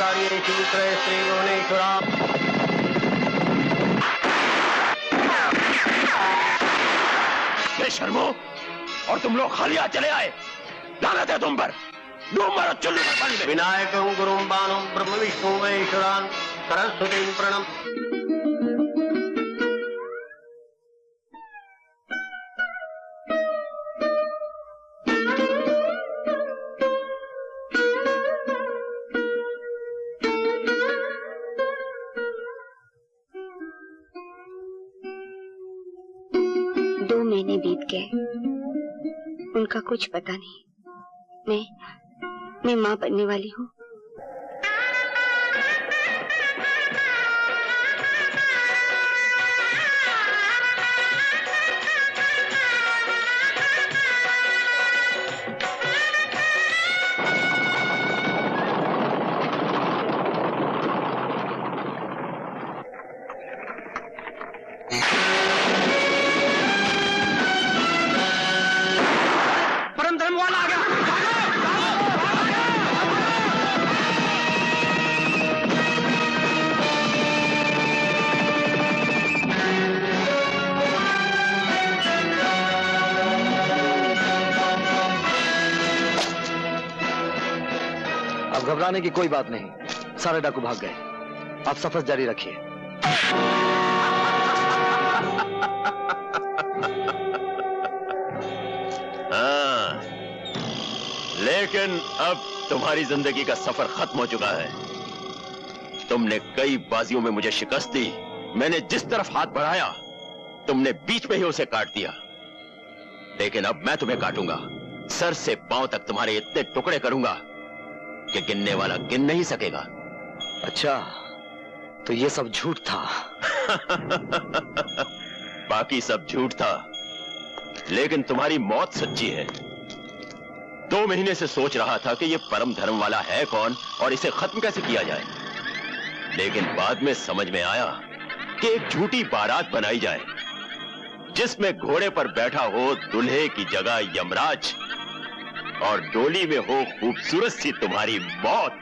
कार्येषु त्रयस्त्री भुवनेश्वरा। बेशर्मो, और तुम लोग खाली हाथ चले आए। लानत है तुम पर। डूब मारो चुल्लू में पानी में। विनायकं गुरुं बाणं ब्रह्म विष्णु महेश्वरान् सरस्वतीं प्रणम। महीने बीत गए, उनका कुछ पता नहीं। मैं माँ बनने वाली हूँ। घबराने की कोई बात नहीं, सारे डाकू भाग गए। आप सफर जारी रखिए। हाँ, लेकिन अब तुम्हारी जिंदगी का सफर खत्म हो चुका है। तुमने कई बाजियों में मुझे शिकस्त दी। मैंने जिस तरफ हाथ बढ़ाया, तुमने बीच में ही उसे काट दिया। लेकिन अब मैं तुम्हें काटूंगा। सर से पांव तक तुम्हारे इतने टुकड़े करूंगा कि गिनने वाला गिन नहीं सकेगा। अच्छा, तो ये सब झूठ था। बाकी सब झूठ था, लेकिन तुम्हारी मौत सच्ची है। 2 महीने से सोच रहा था कि ये परम धर्म वाला है कौन और इसे खत्म कैसे किया जाए। लेकिन बाद में समझ में आया कि एक झूठी बारात बनाई जाए जिसमें घोड़े पर बैठा हो दूल्हे की जगह यमराज और डोली में हो खूबसूरत सी तुम्हारी मौत।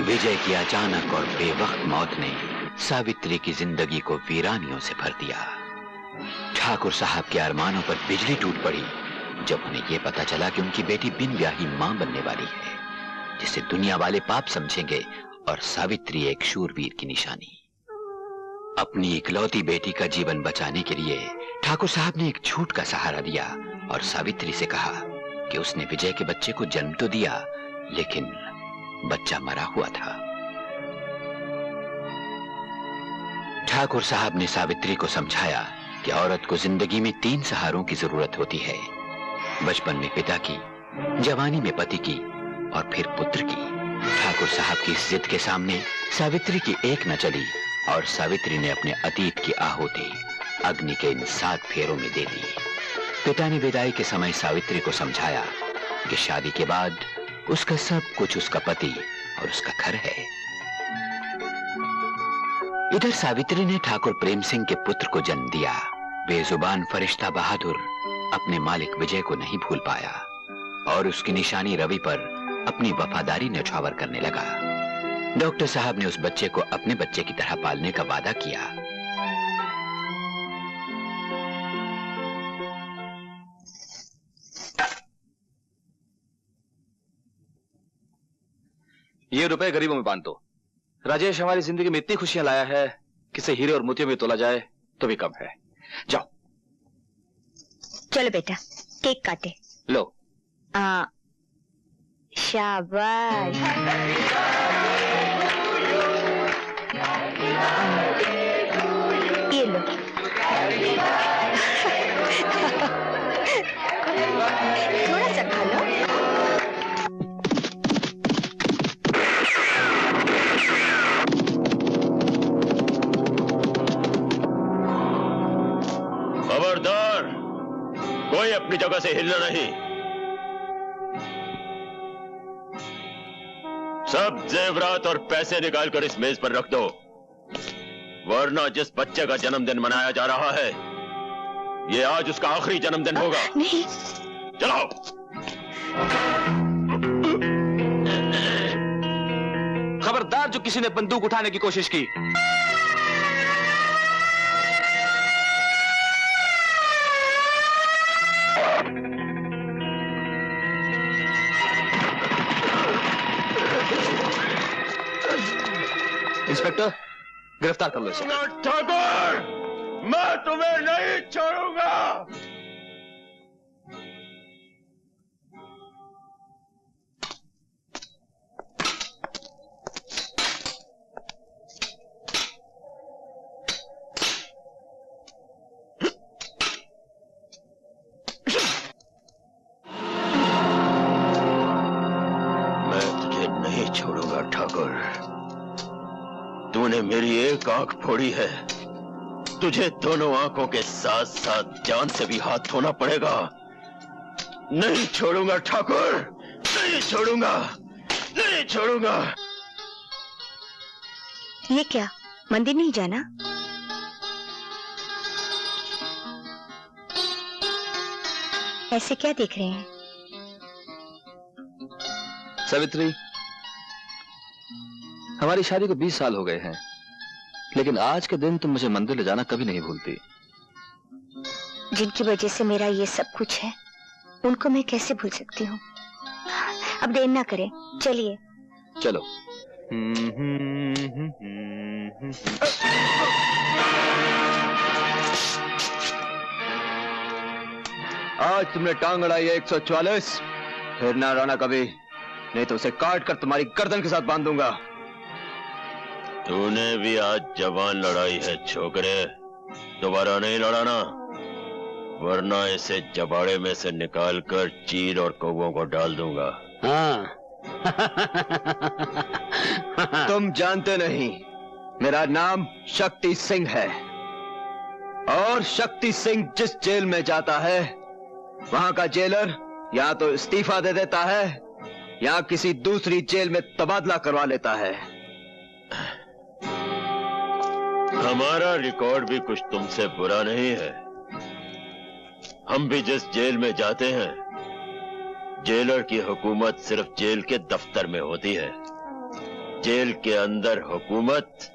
विजय की अचानक और बेवक्त मौत ने सावित्री की जिंदगी को वीरानियों से भर दिया। ठाकुर साहब के अरमानों पर बिजली टूट पड़ी जब उन्हें यह पता चला कि उनकी बेटी बिन ब्याही मां बनने वाली है, जिसे दुनिया वाले पाप समझेंगे और सावित्री एक शूरवीर की निशानी। अपनी इकलौती बेटी का जीवन बचाने के लिए ठाकुर साहब ने एक झूठ का सहारा दिया और सावित्री से कहा कि उसने विजय के बच्चे को जन्म तो दिया, लेकिन बच्चा मरा हुआ था। ठाकुर साहब ने सावित्री को समझाया कि औरत को जिंदगी में 3 सहारों की जरूरत होती है, बचपन में पिता की, जवानी में पति की और फिर पुत्र की। ठाकुर साहब की इस जिद के सामने सावित्री की एक न चली और सावित्री ने अपने अतीत की आहुति अग्नि के इन 7 फेरों में दे दी। पिता ने विदाई के समय सावित्री को समझाया कि शादी के बाद उसका सब कुछ उसका पति और उसका घर है। इधर सावित्री ने ठाकुर प्रेम सिंह के पुत्र को जन्म दिया। बेजुबान फरिश्ता बहादुर अपने मालिक विजय को नहीं भूल पाया और उसकी निशानी रवि पर अपनी वफादारी न्यौछावर करने लगा। डॉक्टर साहब ने उस बच्चे को अपने बच्चे की तरह पालने का वादा किया। ये रुपए गरीबों में बांट दो। राजेश हमारी जिंदगी में इतनी खुशियां लाया है, किसे हीरे और मोतियों में तोला जाए तो भी कम है। जाओ। चलो बेटा, केक काटे। लो। शाबाश। ये लो। थोड़ा सा खा लो। खबरदार, कोई अपनी जगह से हिलना नहीं। सब जेवरात और पैसे निकालकर इस मेज पर रख दो, वरना जिस बच्चे का जन्मदिन मनाया जा रहा है, ये आज उसका आखिरी जन्मदिन होगा। नहीं। चलो। खबरदार जो किसी ने बंदूक उठाने की कोशिश की। इंस्पेक्टर, गिरफ्तार कर लो इसे। ठाकुर, मैं तुम्हें नहीं छोड़ूंगा। मैं तुझे नहीं छोड़ूंगा ठाकुर। तूने मेरी एक आंख फोड़ी है, तुझे दोनों आंखों के साथ साथ जान से भी हाथ धोना पड़ेगा। नहीं छोड़ूंगा ठाकुर, नहीं छोड़ूंगा, नहीं छोड़ूंगा। ये क्या, मंदिर नहीं जाना? ऐसे क्या देख रहे हैं? सावित्री, हमारी शादी को 20 साल हो गए हैं, लेकिन आज के दिन तुम मुझे मंदिर ले जाना कभी नहीं भूलती। जिनकी वजह से मेरा ये सब कुछ है, उनको मैं कैसे भूल सकती हूँ। अब देर ना करें, चलिए। चलो। आज तुमने टांग अड़ाई है 144, फिर ना रोना कभी, नहीं तो उसे काट कर तुम्हारी गर्दन के साथ बांध दूंगा। तूने भी आज जवान लड़ाई है छोकरे, दोबारा नहीं लड़ाना, वरना इसे जबाड़े में से निकालकर चील और कौवों को डाल दूंगा। हाँ। तुम जानते नहीं, मेरा नाम शक्ति सिंह है, और शक्ति सिंह जिस जेल में जाता है, वहां का जेलर या तो इस्तीफा दे देता है या किसी दूसरी जेल में तबादला करवा लेता है। हमारा रिकॉर्ड भी कुछ तुमसे बुरा नहीं है। हम भी जिस जेल में जाते हैं, जेलर की हुकूमत सिर्फ जेल के दफ्तर में होती है, जेल के अंदर हुकूमत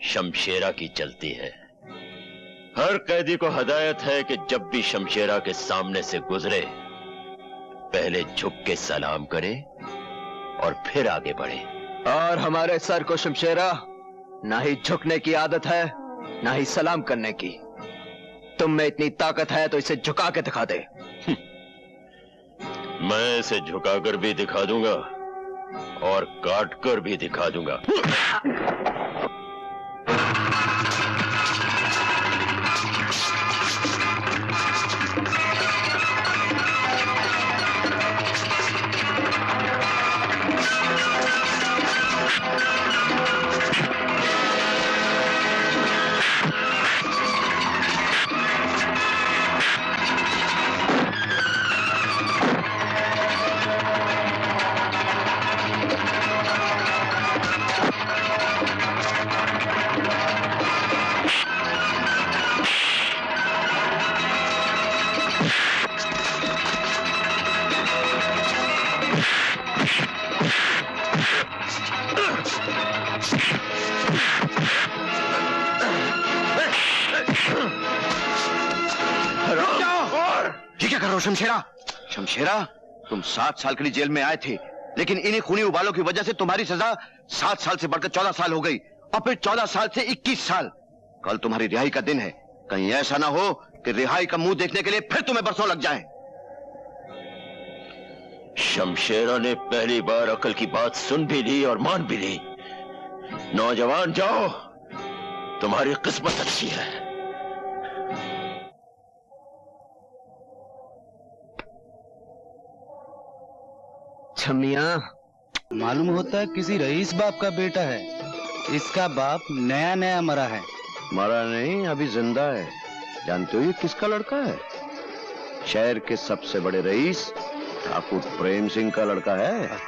शमशेरा की चलती है। हर कैदी को हदायत है कि जब भी शमशेरा के सामने से गुजरे, पहले झुक के सलाम करे और फिर आगे बढ़े। और हमारे सर को शमशेरा ना ही झुकने की आदत है, ना ही सलाम करने की। तुम में इतनी ताकत है तो इसे झुका के दिखा दे। मैं इसे झुकाकर भी दिखा दूंगा और काट कर भी दिखा दूंगा। ये क्या कर रहे हो शमशेरा? शमशेरा, तुम 7 साल के लिए जेल में आए थे, लेकिन इन्हीं खूनी उबालों की वजह से तुम्हारी सजा 7 साल से बढ़कर 14 साल हो गई, और फिर 14 साल से 21 साल। कल तुम्हारी रिहाई का दिन है, कहीं ऐसा ना हो कि रिहाई का मुंह देखने के लिए फिर तुम्हें बरसों लग जाएं। शमशेरा ने पहली बार अकल की बात सुन भी ली और मान भी ली। नौजवान जाओ, तुम्हारी किस्मत अच्छी है। छमिया, मालूम होता है किसी रईस बाप का बेटा है। इसका बाप नया नया मरा है। मरा नहीं, अभी जिंदा है। जानते हो ये किसका लड़का है? शहर के सबसे बड़े रईस ठाकुर प्रेम सिंह का लड़का है।